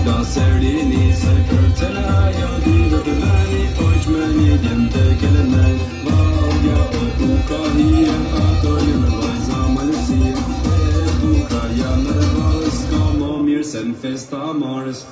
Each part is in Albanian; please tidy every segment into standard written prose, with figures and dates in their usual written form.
jabla serini se kërcen ajo ditë të veni oj çmeni djem të kelemen valja o buka hije ato jënë vajza malësia e buka janë dhe valës ka më mirë se në festa marës.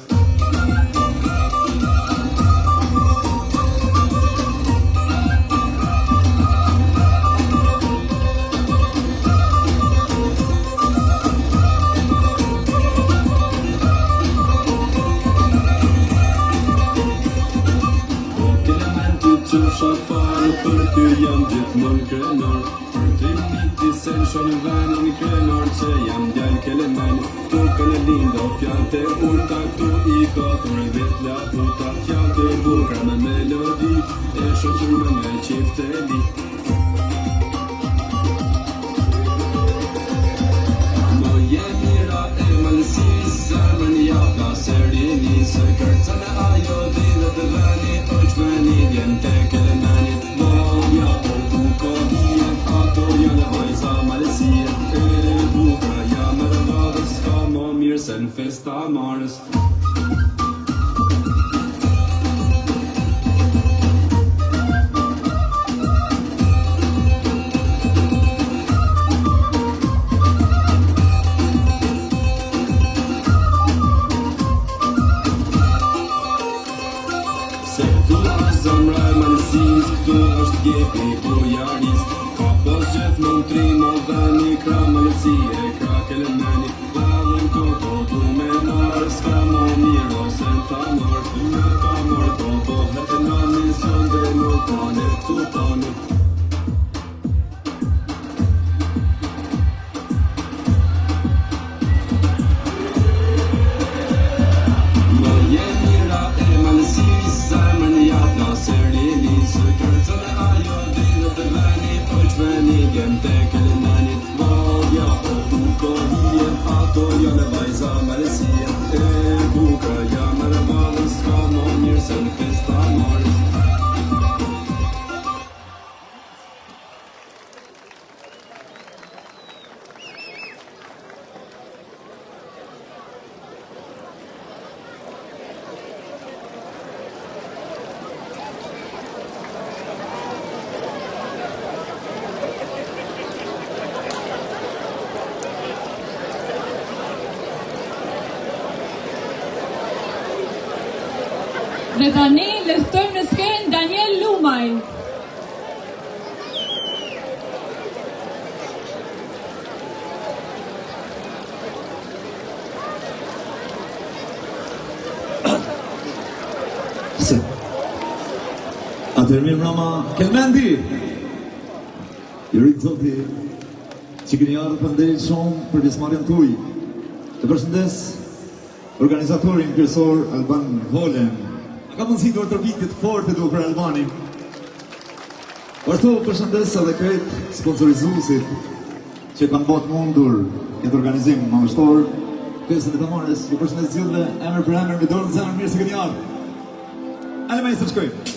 Për ty jam gjithmonë krenar Për ty miti se në shonë venin krenar Që jam djallë kelemen Tu kënë lindo fjallë të urta Tu i katër vetla puta Fjallë të bukra me melodi E shoqër me qifte li Më je mira e malësi Zemën jabla serini Se kërcën e ajo dhidhe të veni O qmeni djem të kelemenit se në festa marës. Se këtu është zemra e malësis, këtu është djepi ku jaris, ka pos gjithmonë trimo veni, kra malësi e kra kelemeni, valën këto tu me marë, s'ka më mirë ose ta marë, tu me ta marë, to bohet e nami, sënde nuk pane, tu pane. Më je mira e malësis, zemën jabla serini, së kërcën e ajo dhidhe të veni, o qmeni djem të kelemenit, valja o buka hije, ato janë vajza malësia, e buka janë e valës, ka më mirë se në festa marës. Dhe tani leftojmë në skenë Daniel Lumaj. Atërmir mrama Kelmendi Jurit zoti që këni ardhë përnderit shumë për pjesëmarrjen tuaj. Të përshëndes organizatorin kryesor Alban Volen. Ka mundësitur të vitit forte du për Albanin. Ashtu përshëndes edhe krejt sponsorizuesit që kanë botë mundur këtë organizim madhështor. Pjesën e të marrës, ju përshëndes gjithëve emër për emër, me dorë në zemër, mirë se këni ardhë. Ale me së shkojmë.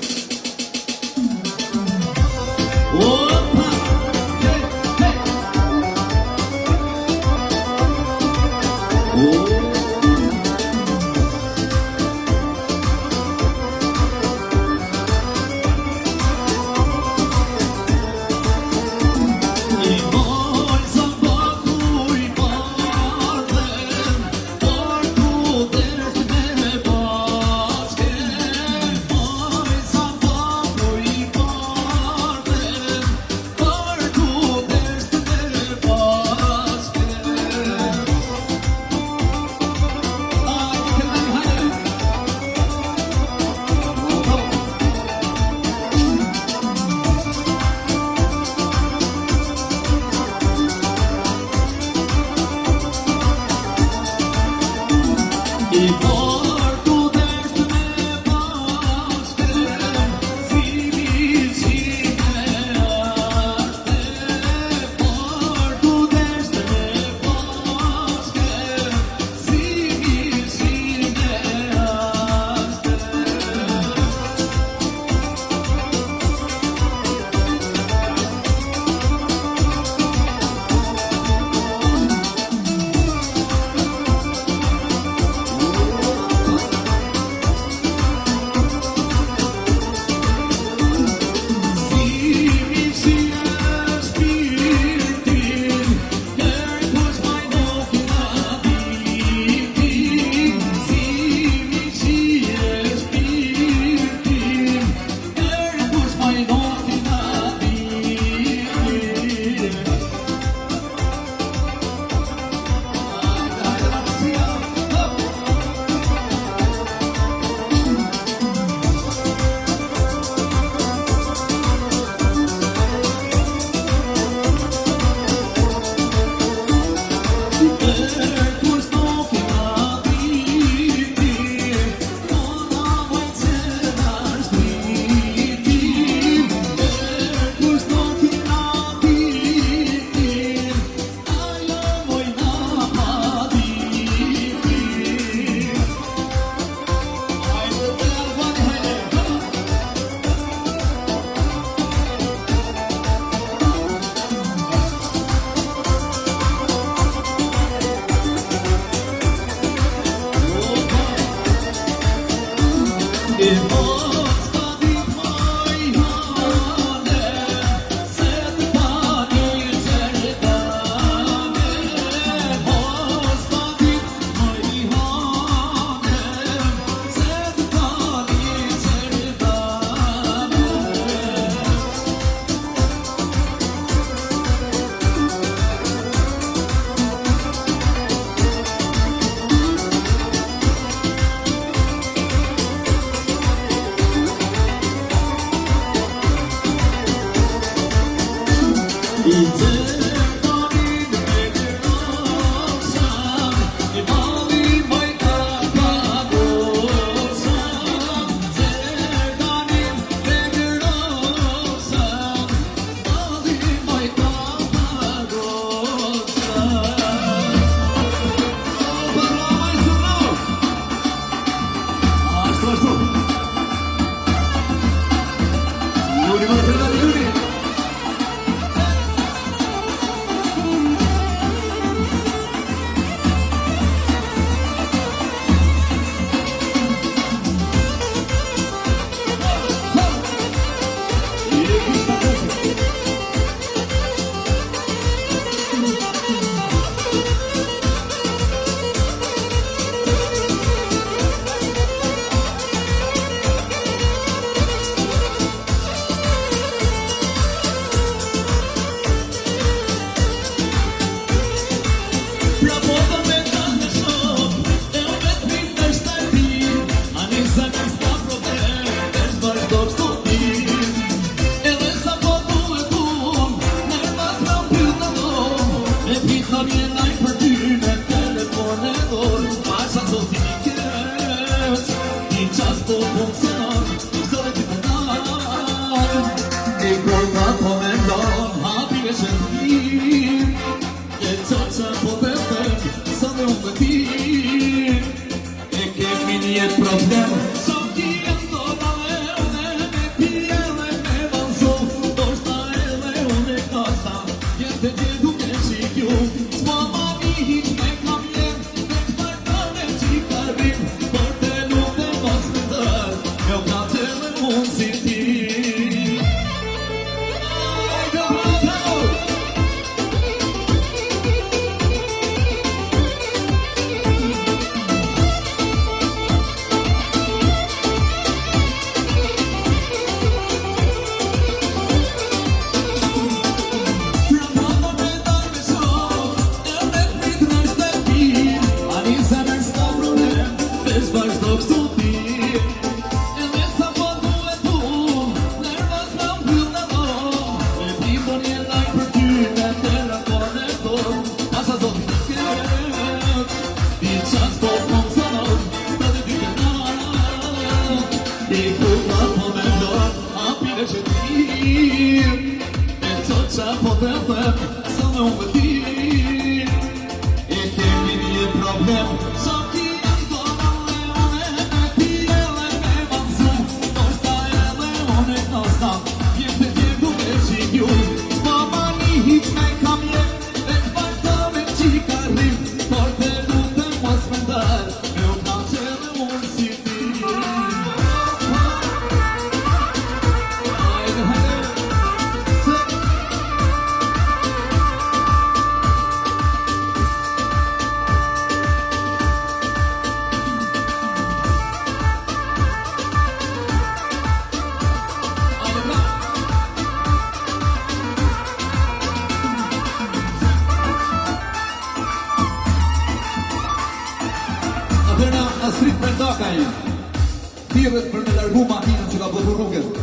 Thirret për me largu makinën që ka bëtu rrugët.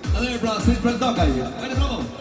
Edhe pra, street për doka i. Hajde bravo!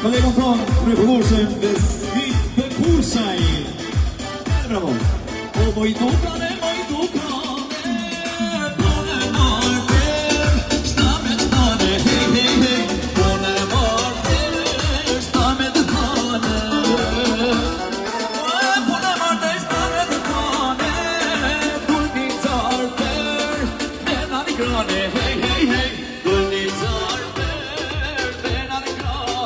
Kolegon tonë, mrekullueshëm, Besnik Bekushaj. Bravo. O moj dukane, pone marrë, shta me të thane, hej, hej, hej, pone marrë, shta me të thane. Pone marrë, shta me të thane, kur një carper, me në një grane, hej, hej, hej, kur një carper, me në një grane.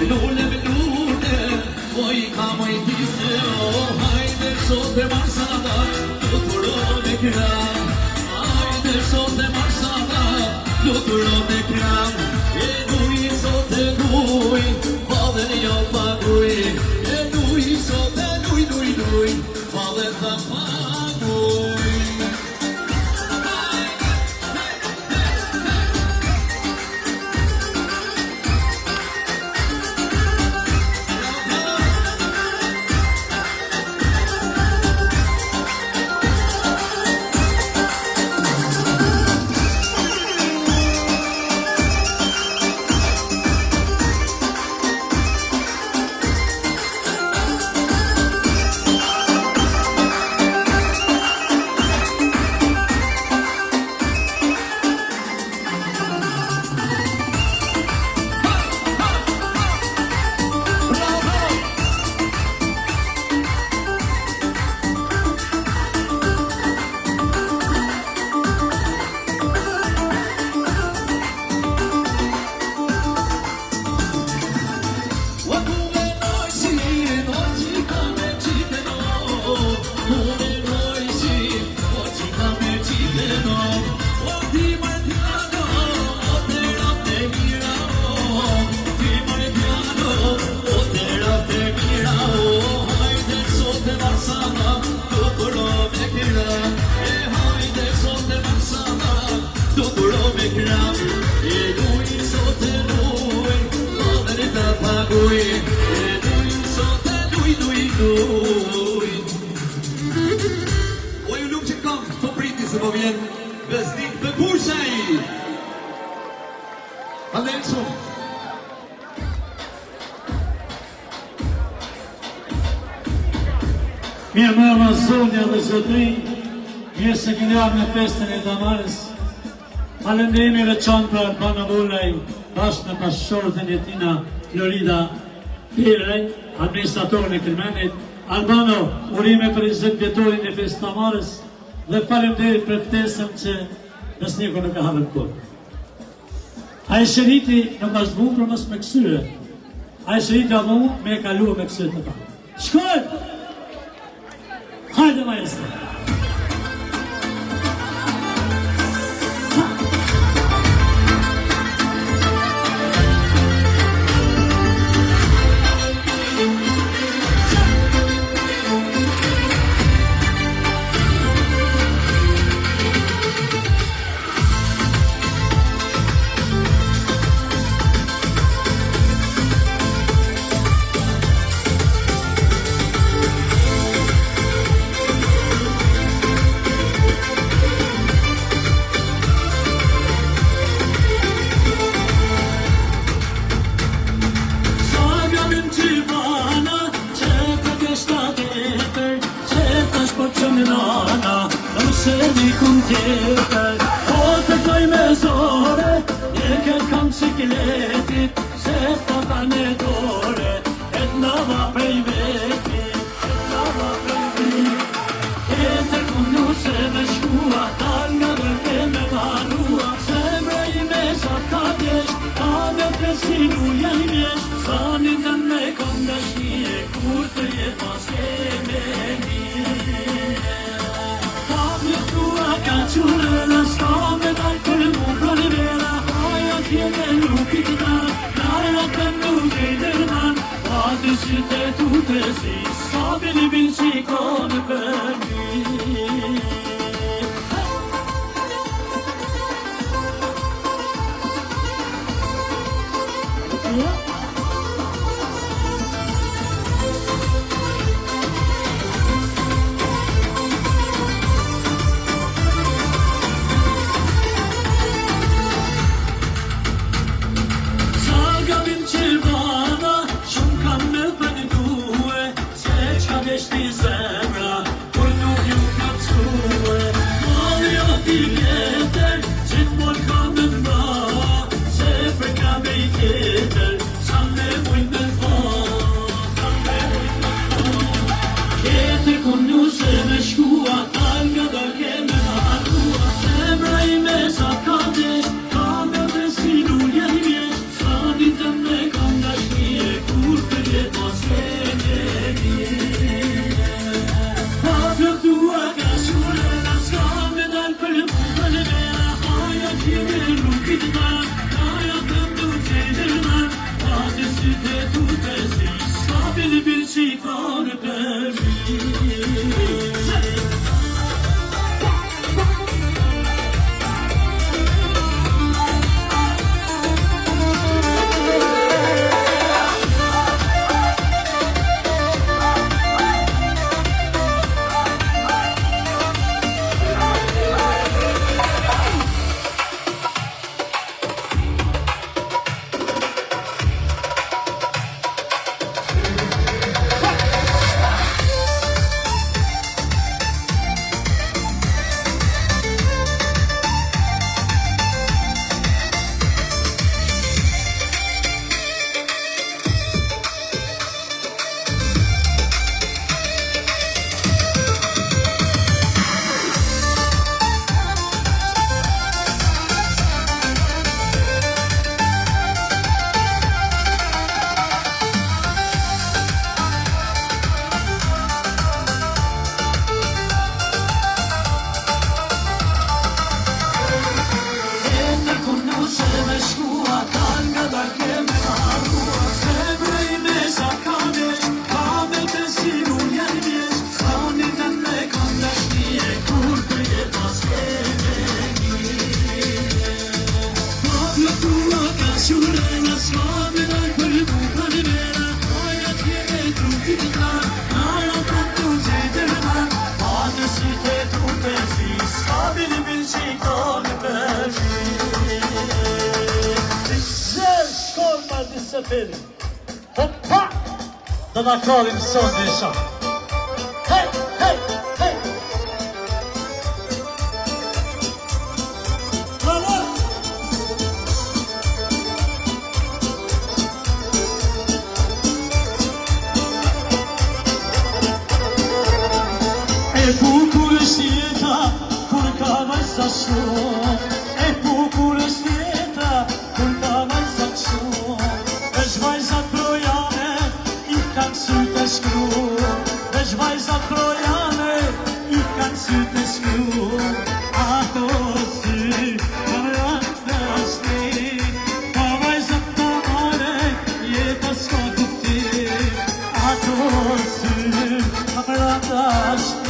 Lule, lule, voi kam i kram, hajde sot e marsana, luturo me kram, e nuj sot e nuj, badhen jo paguj, e nuj sot e nuj, badhen ta paguj. Mirë mërë zonja dhe zotri, mirë se keni ardhur në festën e Damarës. Falënderimi veçantë për Albano Vullaj, bashkë me pashortën e tina Florida Piraj, administratorën e Kirmenit. Albano, urime për 20 vjetorin e festë Damarës dhe falënderit për ftesën që besniku nuk e havën kohë. A e shëriti nuk është vunë për mos me kësyre, a e shëriti a vunë me e kalu me kësyre të ta. Shkojnë! Hajde, maestro! Let's go! që i kone për mi. Zërë shkollë ma disë peri. Hoppa! Do nga kallim sot dhe isha. Hej, hej, hej! Bravo! E bukur është jeta, kur ka vajza shumë. E bukur është jeta, kur ka vajza shumë. Veç vajzat trojane, i kanë sytë e shkru. Veç vajzat trojane, i kanë sytë e shkru. Ato sy, kamerat të shni. Ka vajzat të mare, jeta s'ka kuptim. Ato sy, kamerat të shni.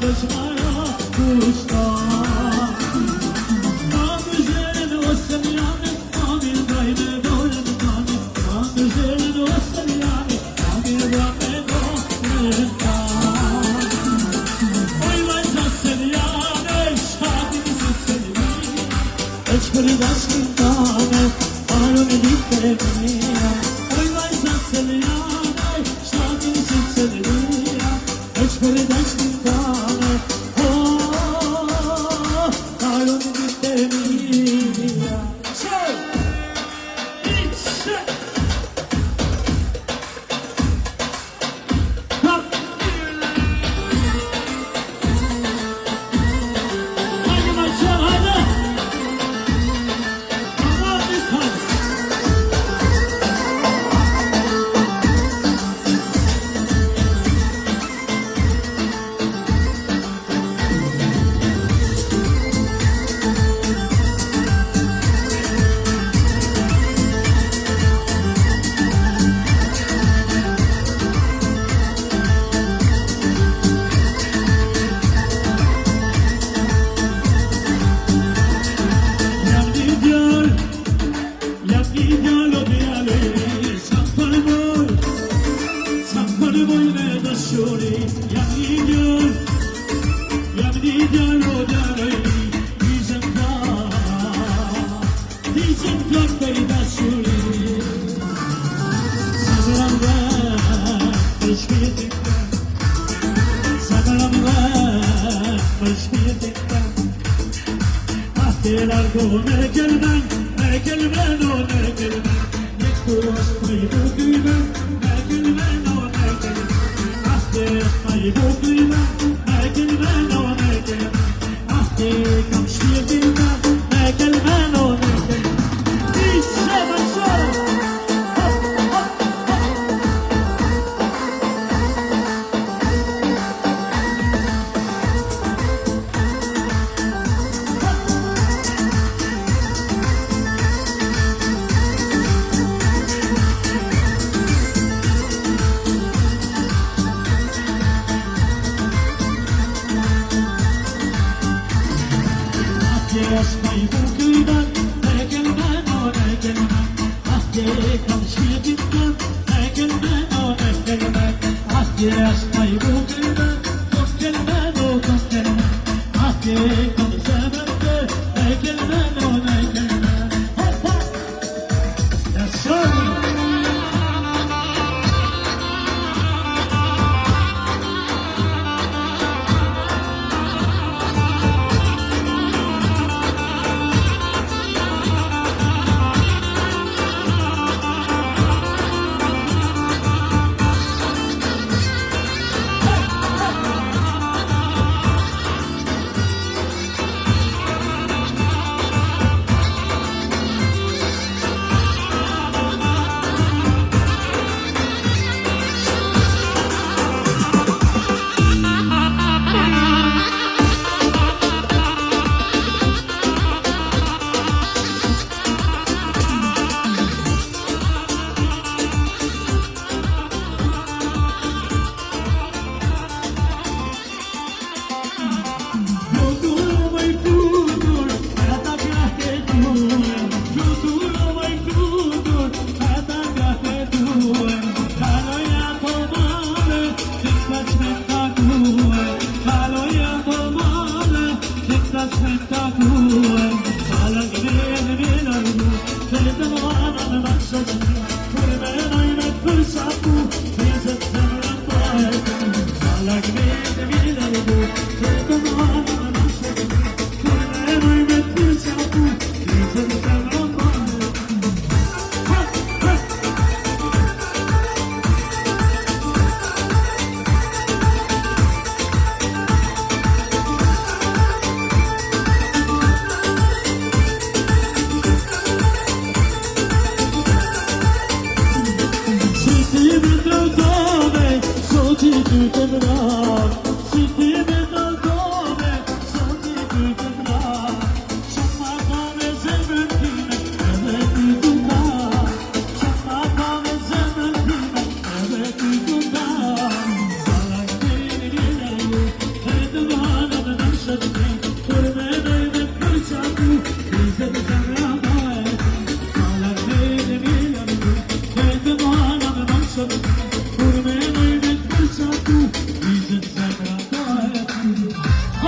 dëshmara kushta. Ma gëzhelën ose mjane, ma mirë braj me dorën tani. Ma gëzhelën ose mjane, ma mirë braj me dorën tani. Oj vajza se mjane, shatin si se mjane, eq për dashkin tane, aro me dite mija. Oj vajza se mjane, shatin si se mjane, eq për dashkin tane, aro me dite mija.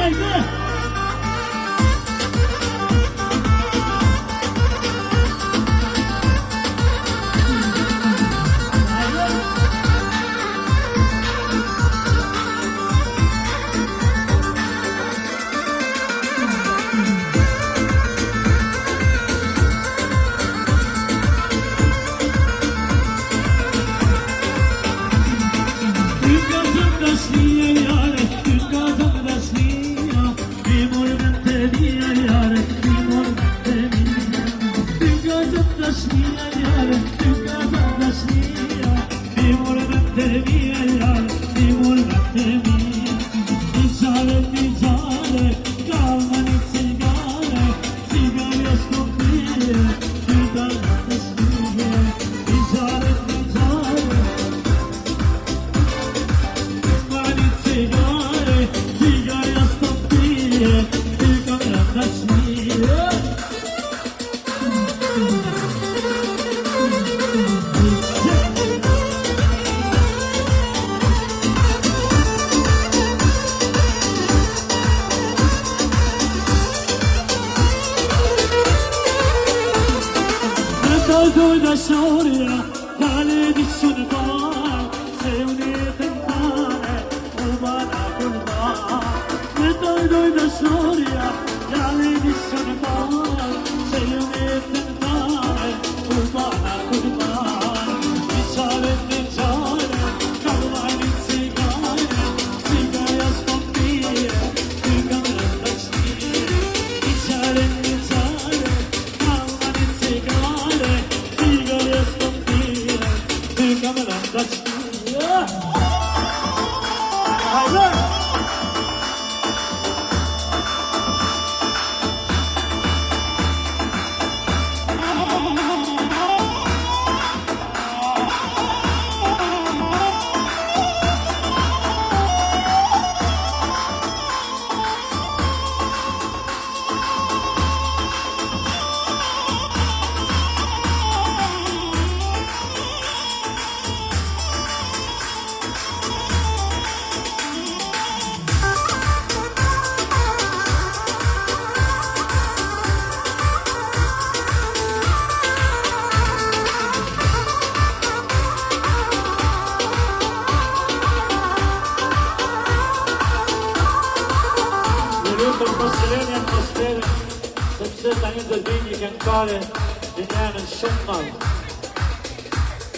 Hajde!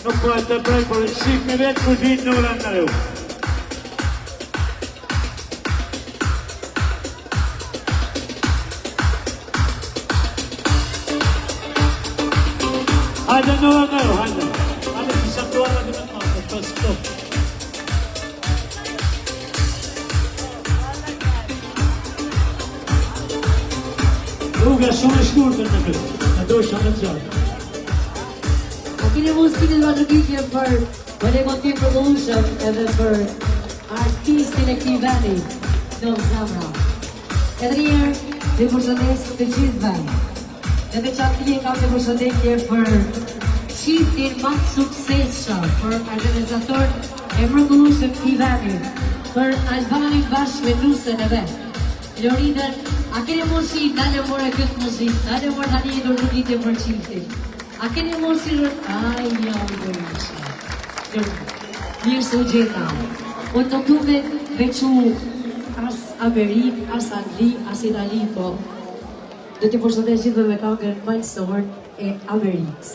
Nuk po e të prej, por i shik me vetë kur vinë në uran në reu. Hajde në uran në reu, hajde. Hajde që shaktuar në të mëtë, të stop. Rruga shumë e shkurtër me këtë, në dojë shumë të gjatë. Kini muzikin valutitje për Lemontin Production edhe për artistin e këtij vendi, Don Zamra. Edhe njerë, dhe përshëndes të gjithëve. Dhe veçanërisht kam të përshëndetje për çiftin më të suksesshëm, për organizatorët e mrekullueshëm të këtij vendi, për Albanin bashkë me nusën e vet. Loridën, a keni mundësi dalë more këtë muzikë, dalë more tani do të ditë për çiftin. A keni mundësi ai mirë se u gjeta. Po të dume veçu as Amerik, as Angli, as Itali, po. Do t'i përshëndes gjithëve me këngën miqësor e Amerikës.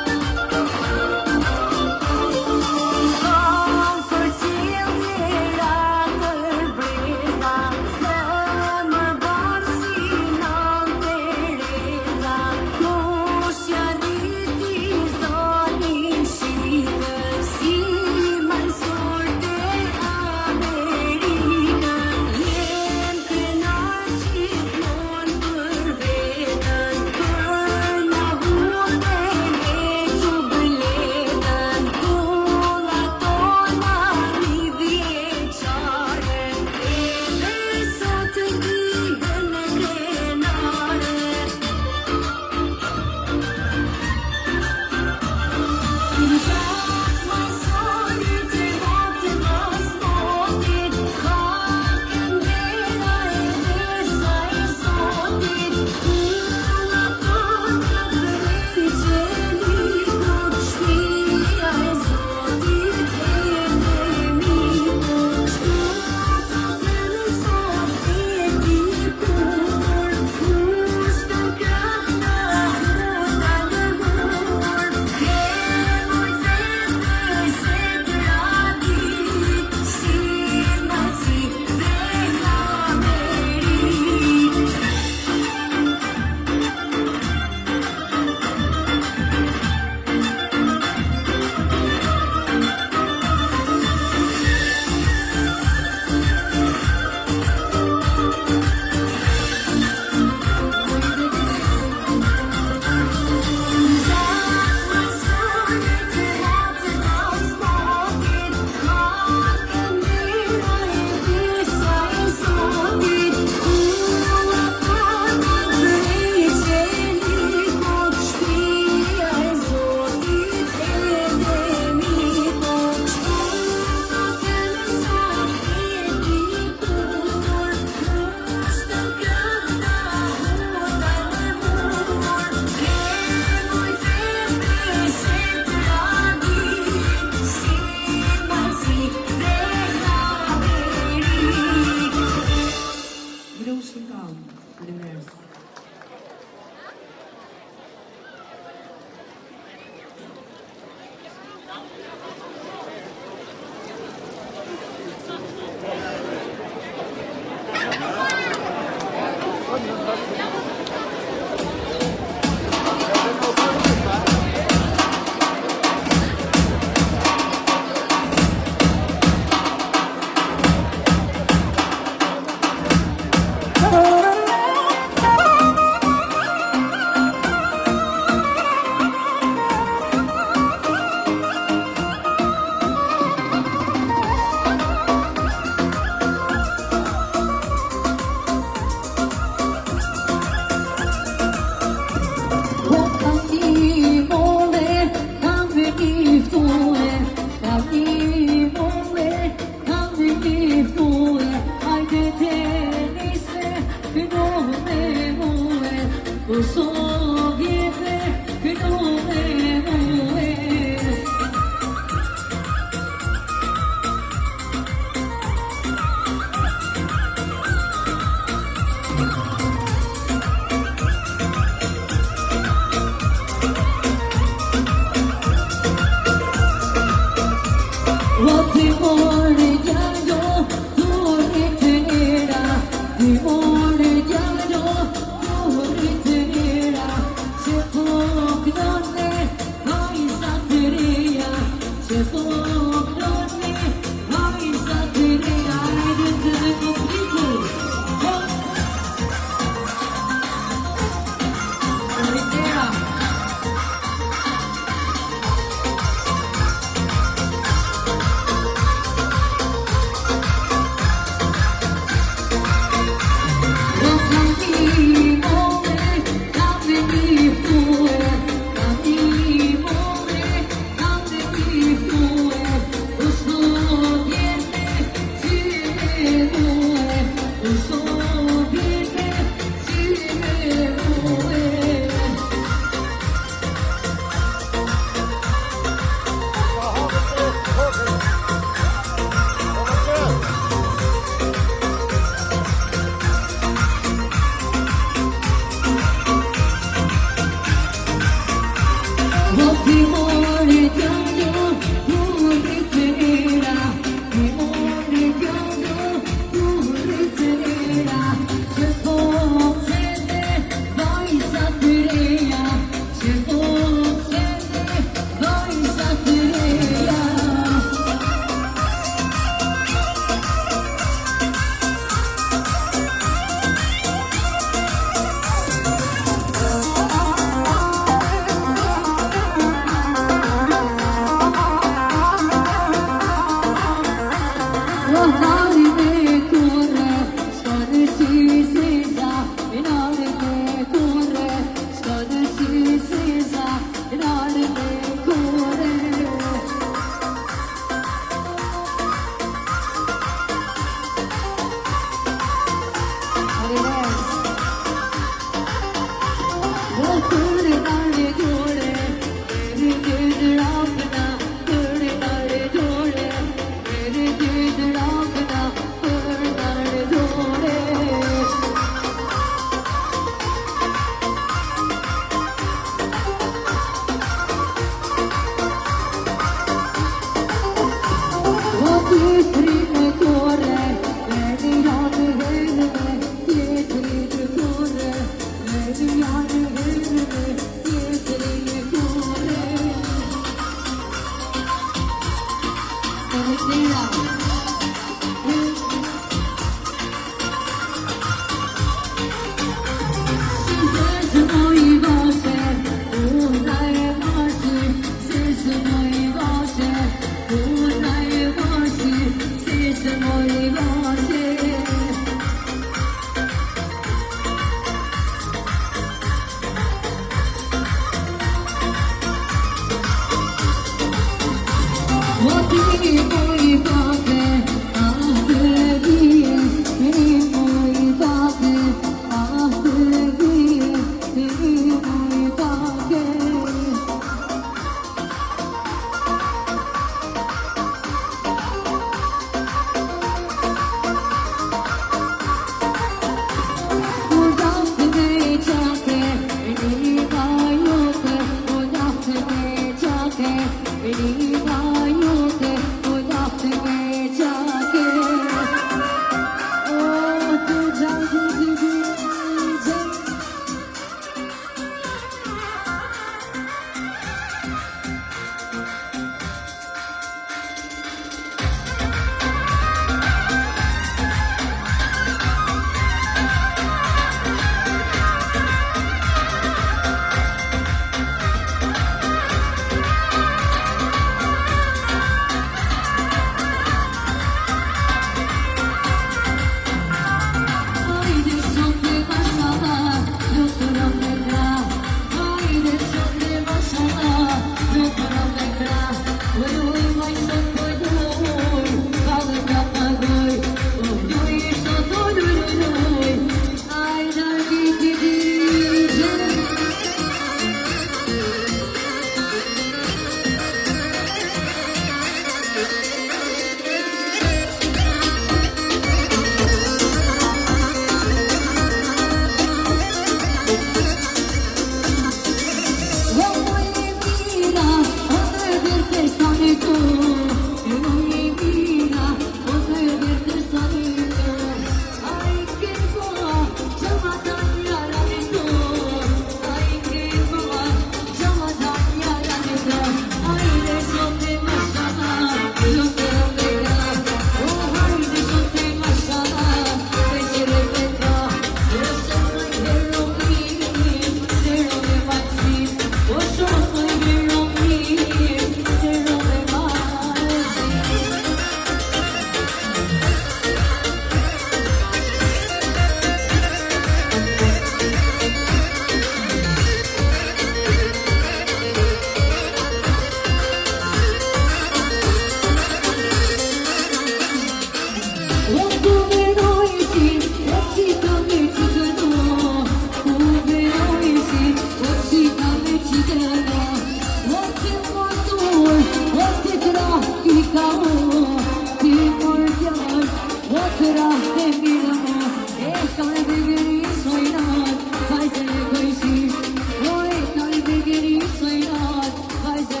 Vajze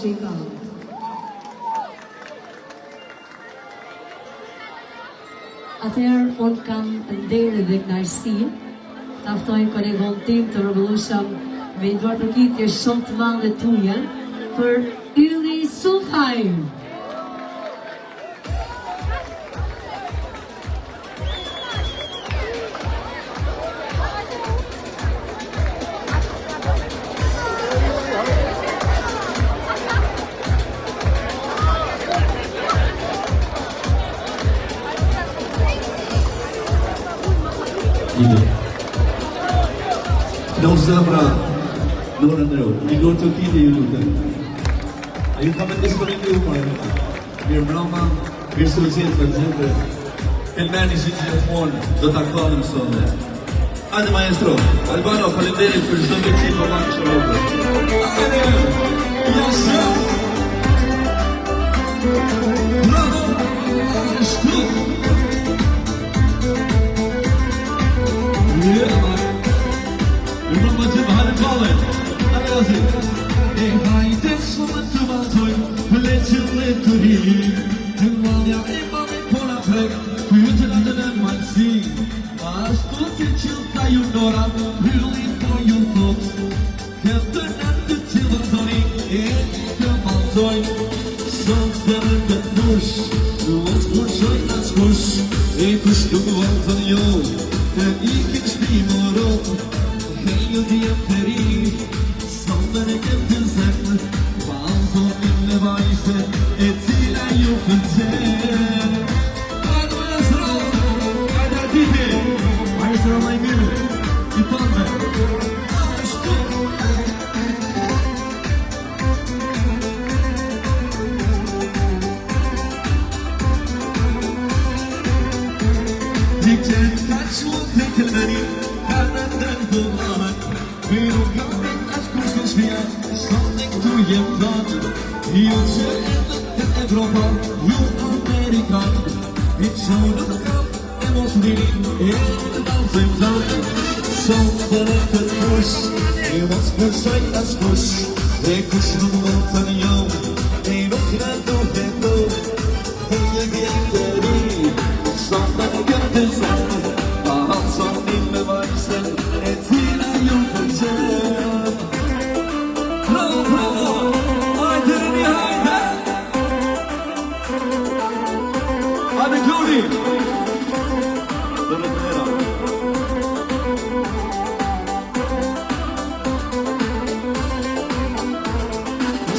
që i ka. Atëherë, unë kam ndërë dhe knajsi, taftojnë kolegon tim të rëvëllushëm me i duar përkitje shumë të madhe tuje për Ylli Sufaj. Não Zamra, não, Igor Tokini ju lutem. A ju kam e disponibli humor. Mirë mbroma, mirë sëvëzit për gjithë. Elmeni si që gjithmonë do të aktualim sonde. Hajde maestro, Albano, falenderit për çdo veci për manë shërobë. Hajde, jasë! Bravo! Ashtu! Në më të bëhanë të valë, a me razi. E hajde shumë të batoj, le që le të ri. Të malja e mame po na prek, pyjtë në të në majtësi. Ashtu si qilta ju nora, rrëllin po ju thot. Këtë në të qilë zoni, e të maltoj. Sot të në të dush, o s'kurqoj në s'kush. E kush nuk vëllëtën jo, të ikin shpimorot. Hejnë dhjem të ri, sonde në kem të zemë, balzonin në vajse, e cila ju pëlqen. Hajde maestro, hajde artite, maestro maj mirë, i tante, ashtu. Dikën ka shumë të këllëri, ka në të ndëllanë, pero gëmë ashtë kushtë në shpia, sonde këtu jem dhanë, ju që e Evropa, ju Amerikanë, e që në kam e mos miri, e në dalëzëm dhanë, sonde në këtë kush, e mos përshaj as kush, e kush në më të një, e nuk në duhet do, e një gjem të ri, sonde në gjem të zemë, balzonin me vajse, e cila ju pëlqen. Bravo, bravo, hajde Reni, hajde! Hajde Klori! Dore të nera.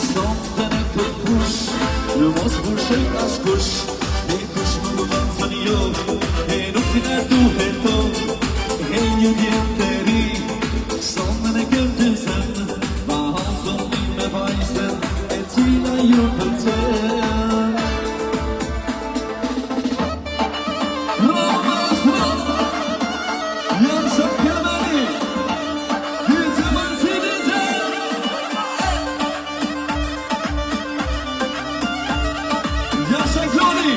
Sonde në këtë kush, në mos përshej as kush, e kush më vëllëzën jo, e nuk në duhet to. E një vjetë të ri, sonde në kem të zemë, balzonin me vajsen, e cila ju pëlqen. Bravo, bravo! Jam shumë këmëri, ty të mërësi të zemë! Jasha Klori!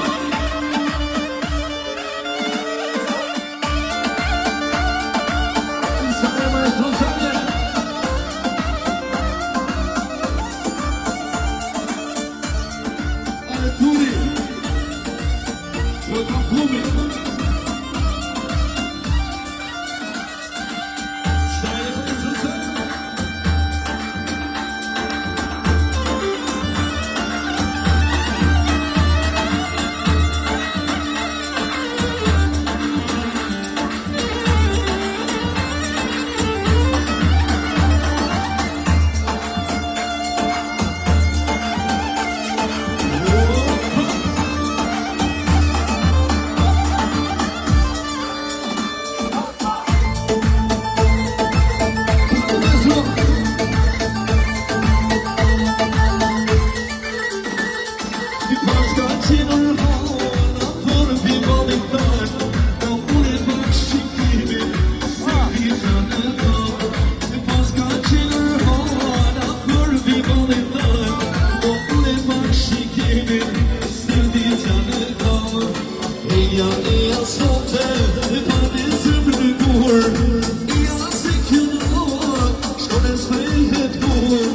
Shkone s'pejhet kur,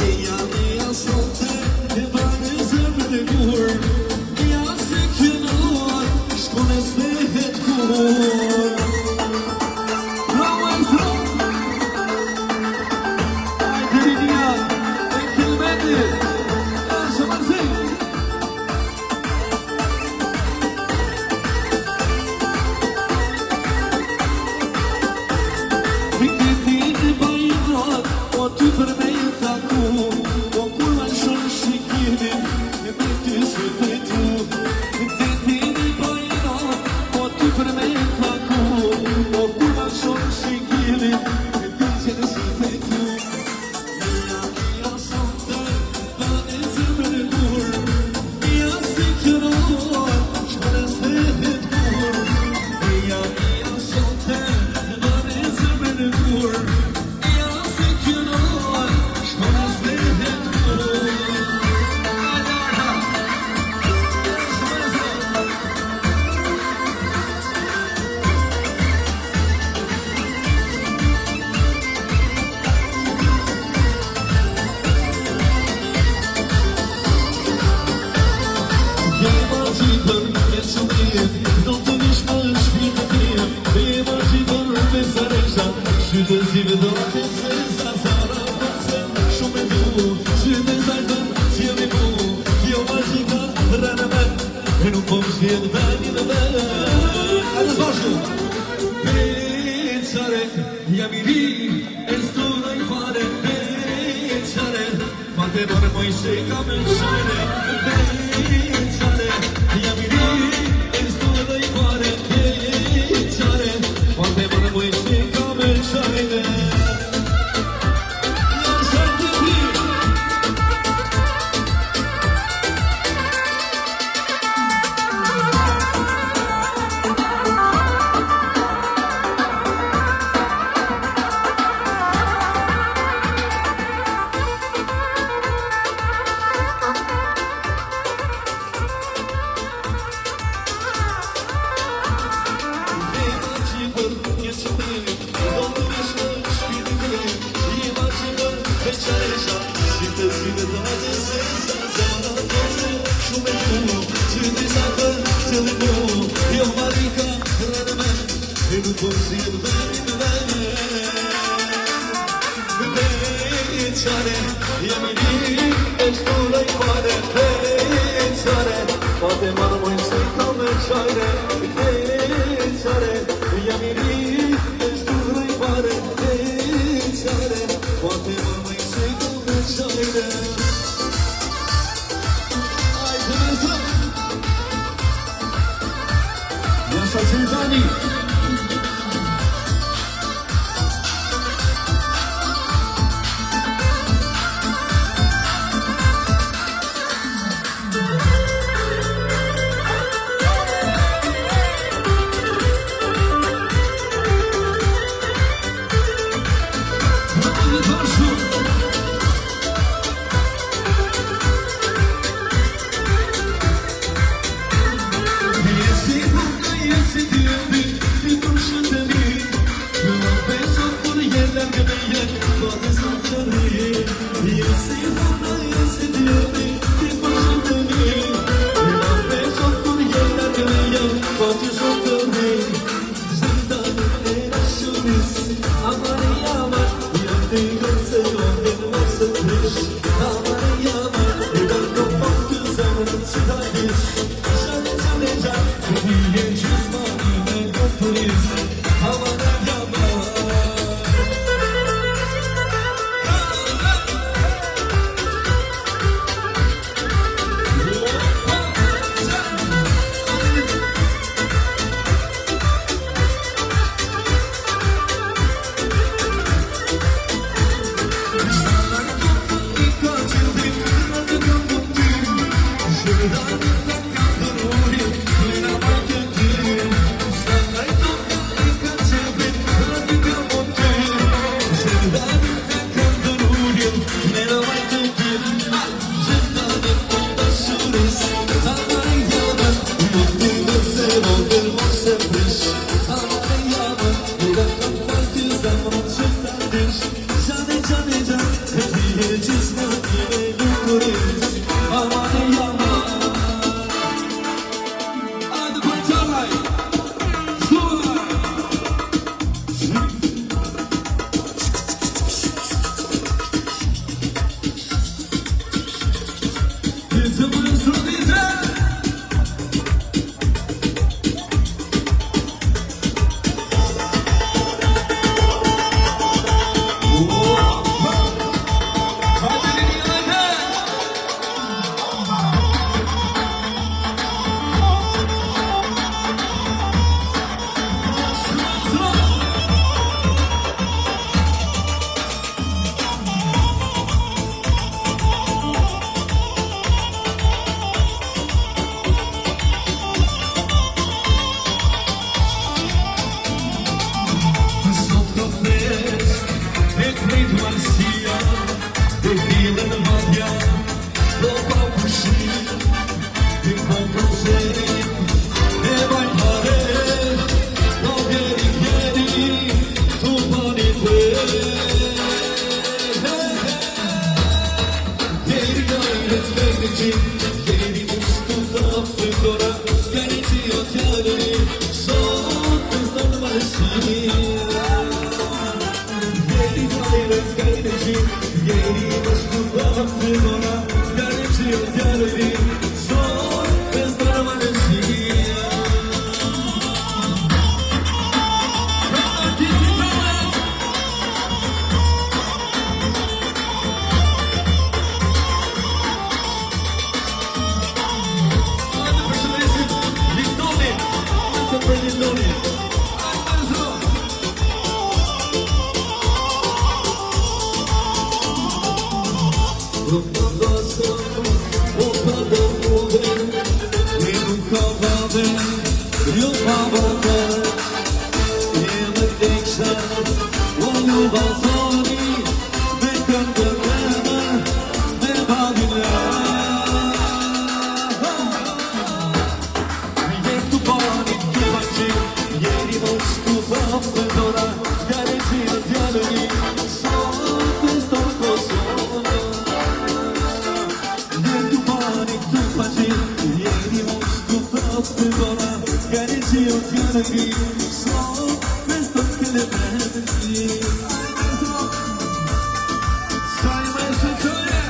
e janë e asfaltë. jem, do të vish më shpirë të jem, e ma gjithon me zaresha, shqytëzive do të zesa, zara pasem, shumë e du, qyte zajtën, që jemi mu, jo magjika, rënë me, e nuk po më shvjet dani në me. Hajde zbashku! Peçare, jam I ri, e s'dona I fare, peçare, fate bërë moj se ka me share, peçare, jam I ri, e s'dona I fare, peçare, fate bërë moj se ka me share. të për një doni. Nuk të dosë, o të dëmove, e nuk ka vave, jo pa vave, e me teksa, o një balzoni, me këndë këmë, me badile. Jetu bani të baqe, jeri mos të vapë të dora, gare qire djallëni, sot e stor Kosovë. Jetu bani të baqe, jeri mos të vapë të dora, gare qire djallëni, sot e stor Kelebeni. Sajme se qëre!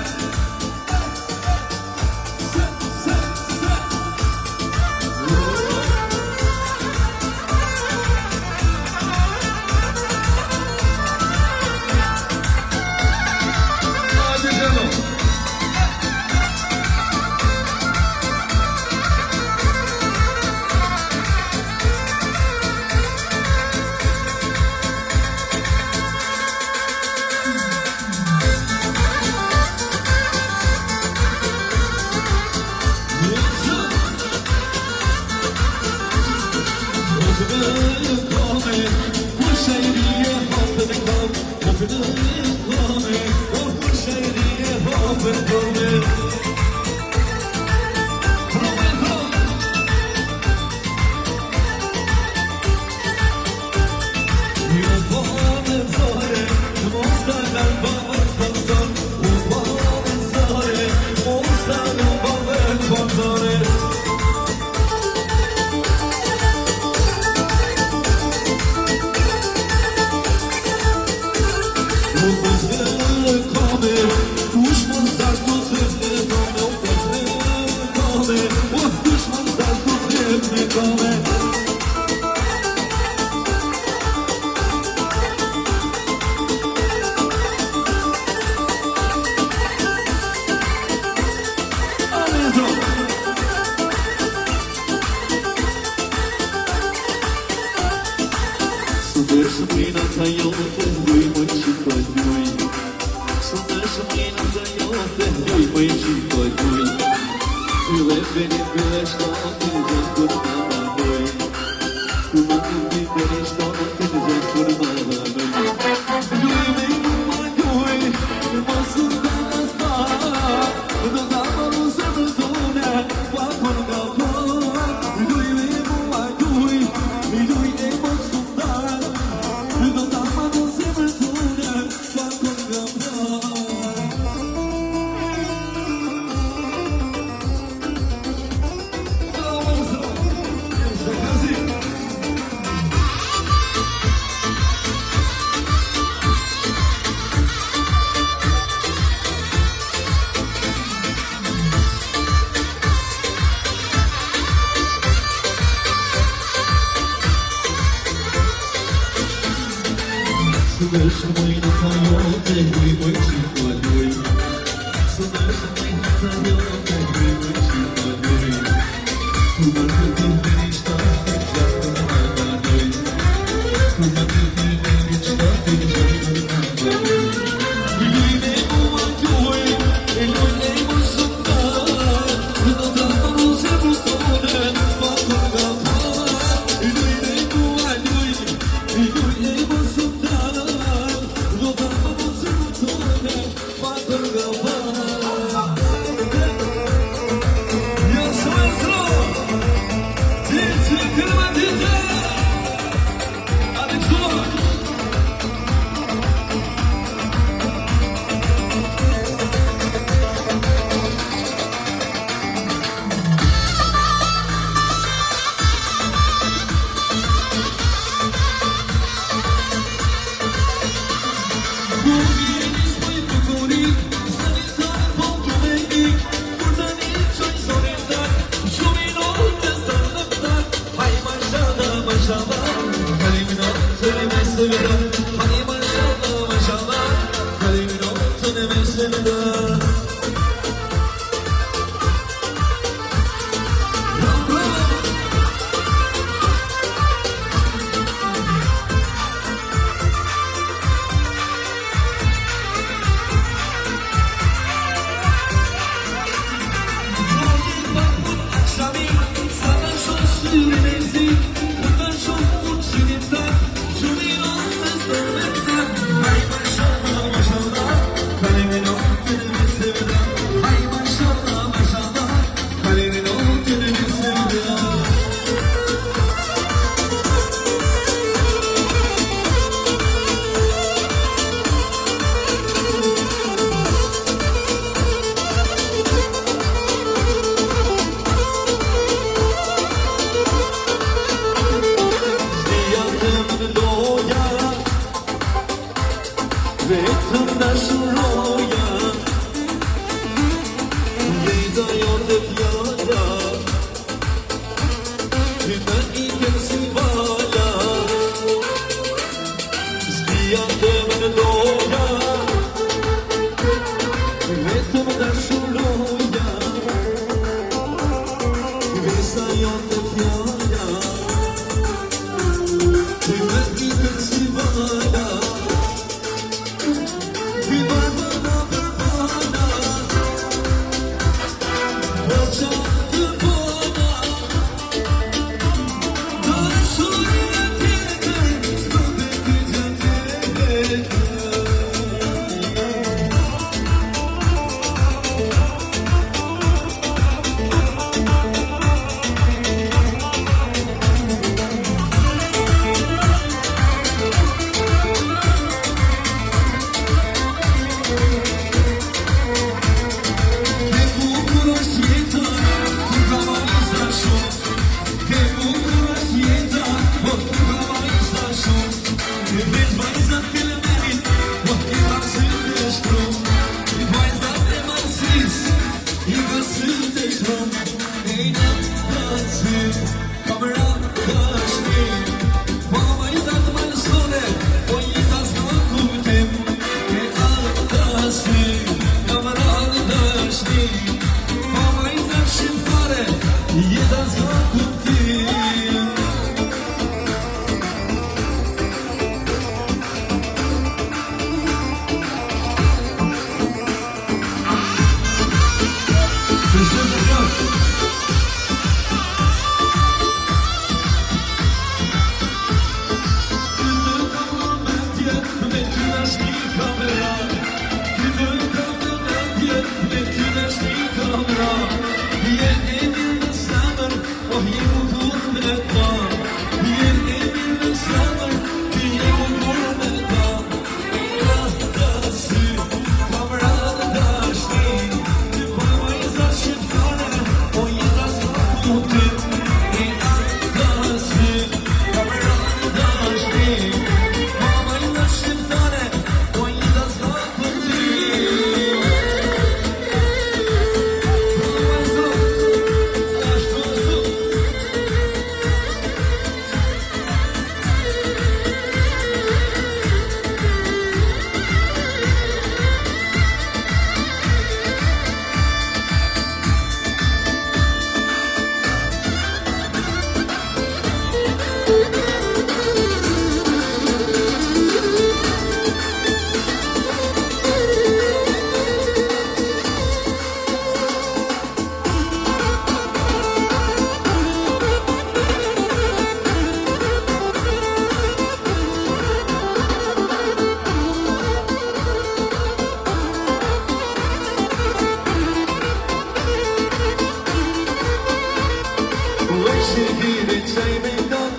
hire qaj me not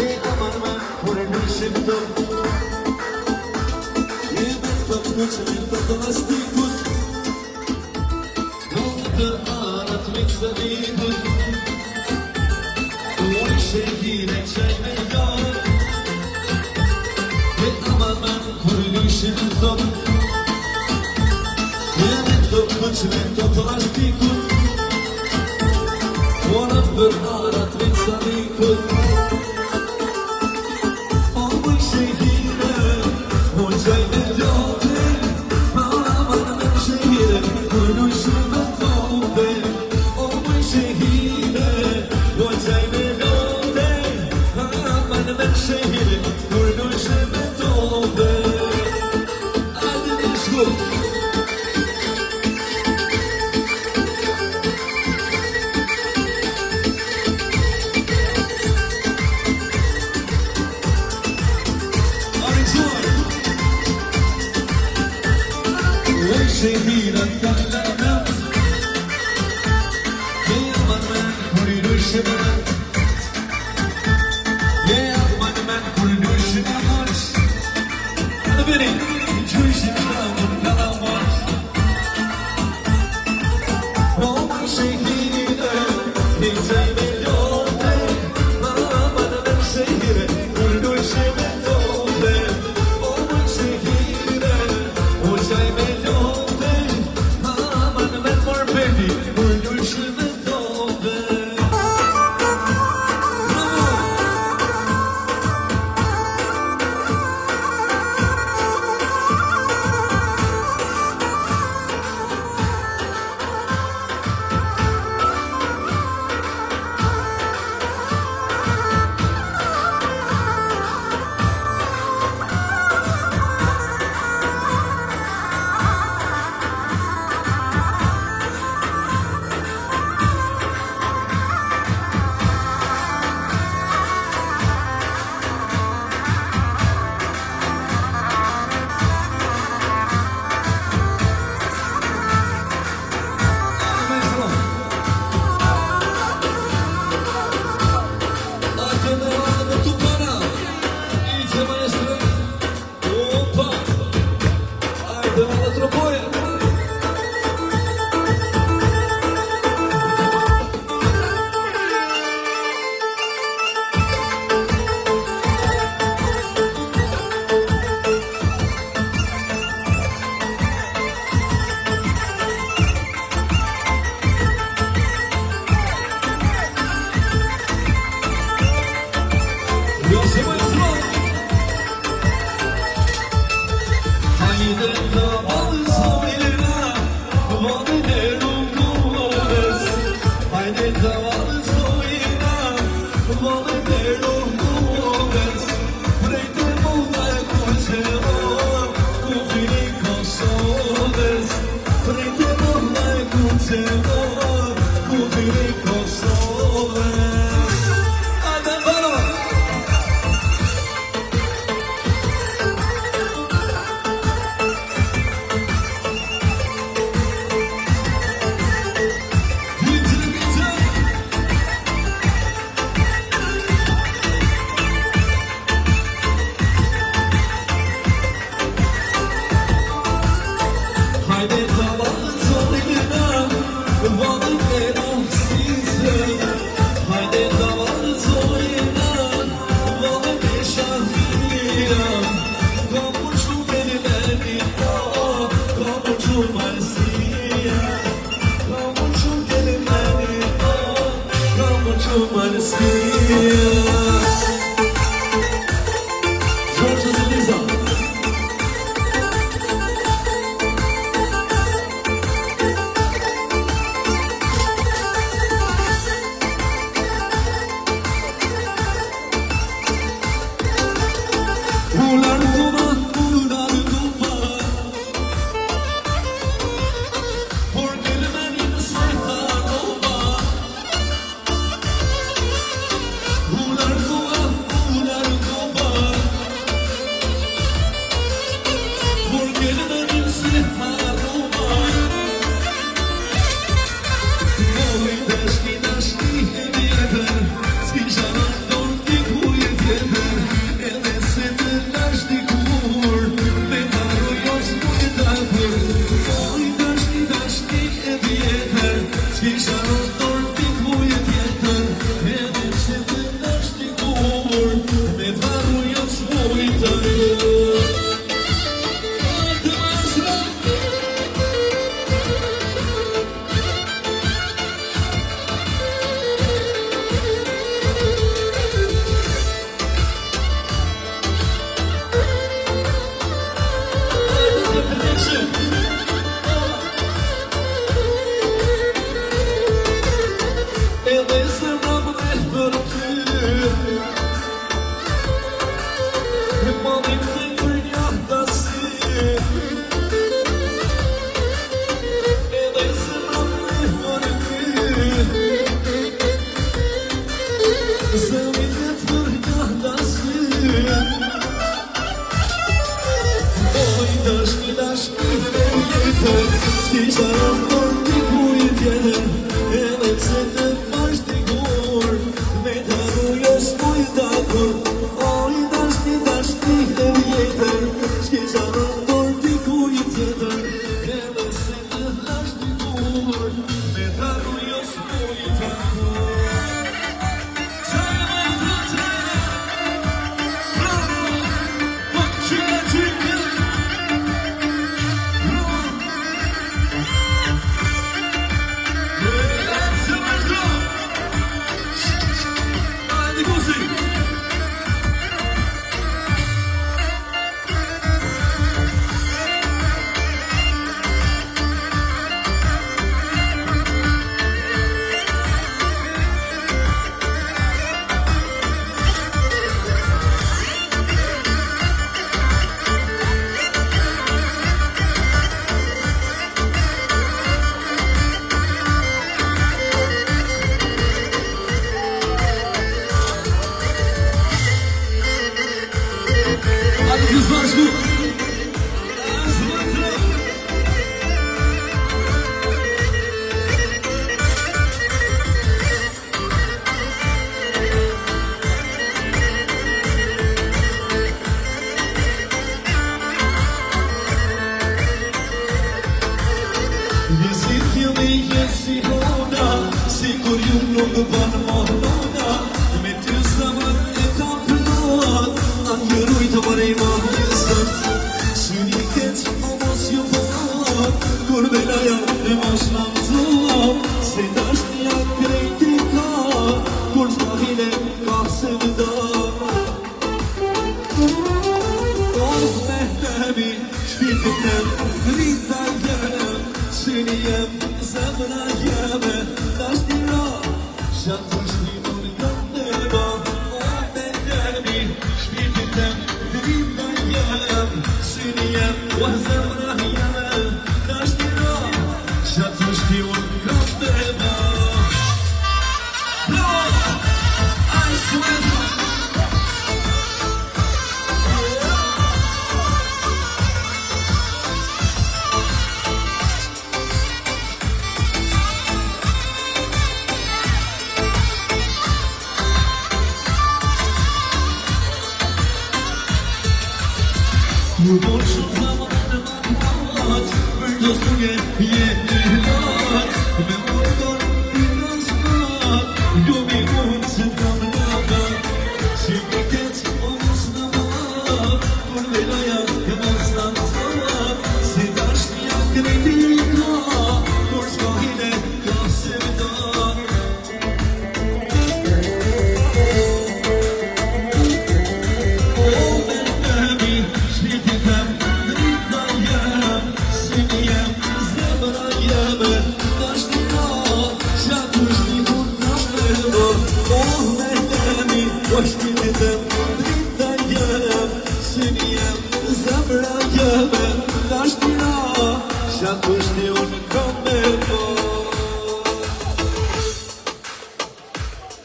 E aman man kur nëshim tot E me të knëqën të të lastikut Në të arat me të vidut Kur ishe hire qaj me not E aman man kur nëshim tot E me të knëqën të të lastikut Ona për arat me të vidut O më shehire, o qaj me ljote Aman me shehire, kur nëshim me tope O më shehire, o qaj me ljote Aman me shehire, kur nëshim me tope Ajde në shku Shehira t'allanat E aman men kur i nëshim e mat E aman men kur i nëshim e mat Në bini, i gjyshim shamën në amat O më shehire, i qaj me ljote Aman men shehire, kur i nëshim e tope O më shehire, o qaj me ljote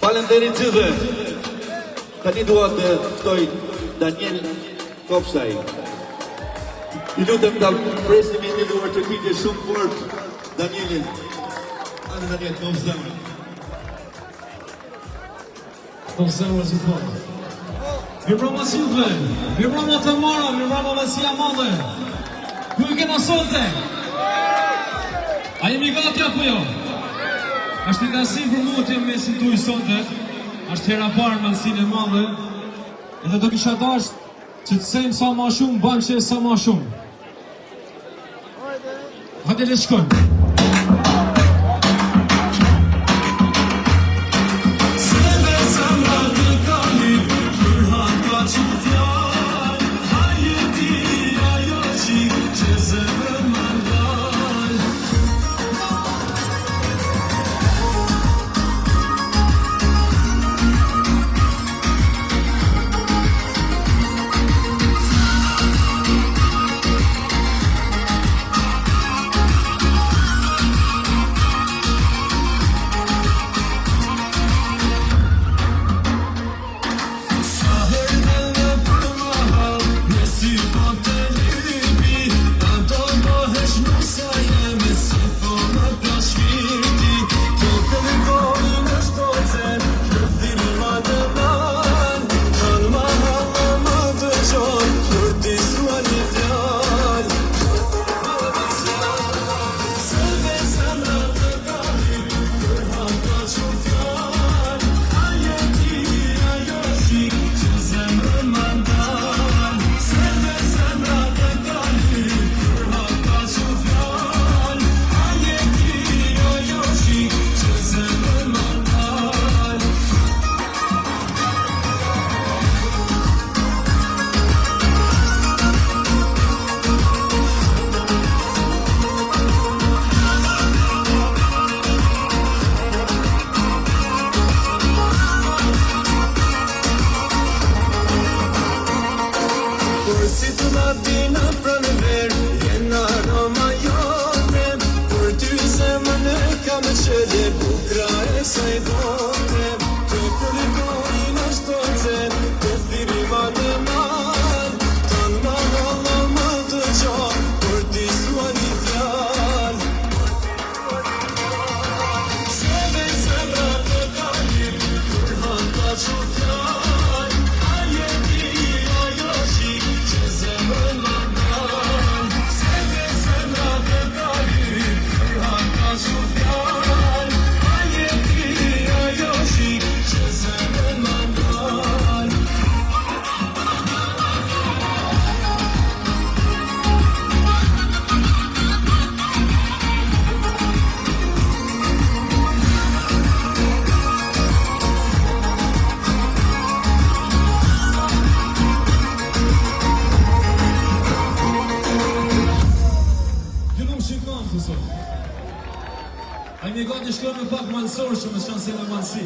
Faleminderit gjithëve. Tani dua të ftoj Daniel Kopshtaj. I lutem ta presim një luar të këtij shumë fort Danielin. Ani Daniel, të zemër. Të zemër si fort. Mirëmbrëma gjithëve. Mirëmbrëma të mora, mirëmbrëma Vasia Madhe. Ku i kena solte? A jemi gati apo jo? Ashtë një kasi për mu të jemë mesin tu i sonte. Ashtë hera parë me nësinë e madhe. Edhe do kisha dashtë që të sejmë sa ma shumë, banë që e sa ma shumë. Hajde le shkojmë. A mi gati shkojmë me pak malësor që me shanë se me malësi.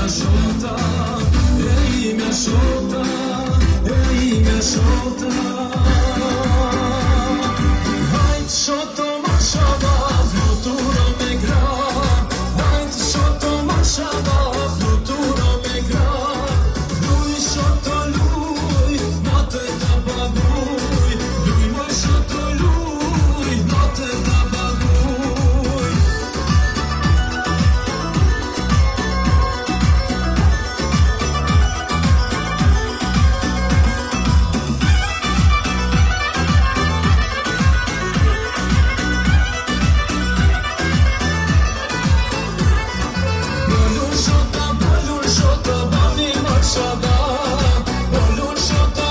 imja shota, e imja shota, e imja shota. Hajt shoto mashaba, fluturo me gra. Hajt shoto mashaba, fluturo me gra. Luj shoto luj, natë ta babuj. Luj më shoto luj, natë ta babuj. Bolur shota, bani marshada. Bolur shota,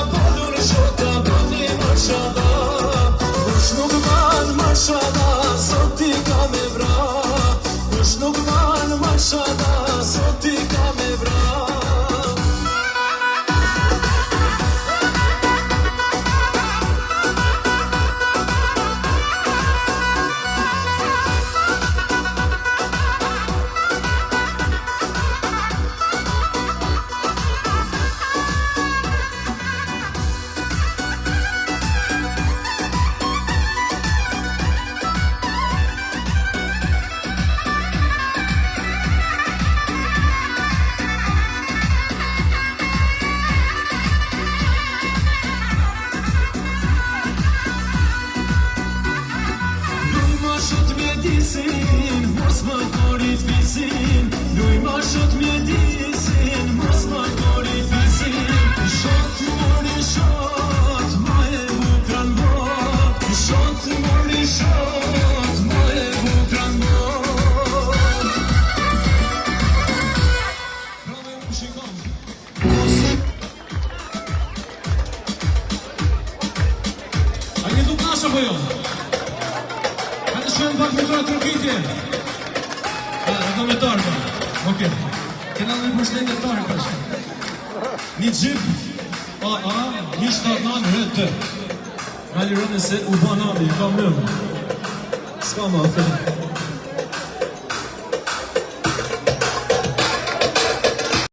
bani marshada. Kush nuk ban marshada, sot i ka me vra. Kush nuk ban marshada, sot i ka me vra. Mos më korit visin, luj ma shot mjedisin, mos më korit visin. Shot mori shot, ma e bukran bot. Shot mori shot, ma e bukran bot. Bravo, ju shikon. A një duk nash apo jo? Shumë pak me tora trokitje. Do me torë, po. Okej. Kena dhe përshletë torë, përshletë. Një gjip, një 7-9 rëtë. Rali rënë se u banami, ka mëmë. S'ka ma,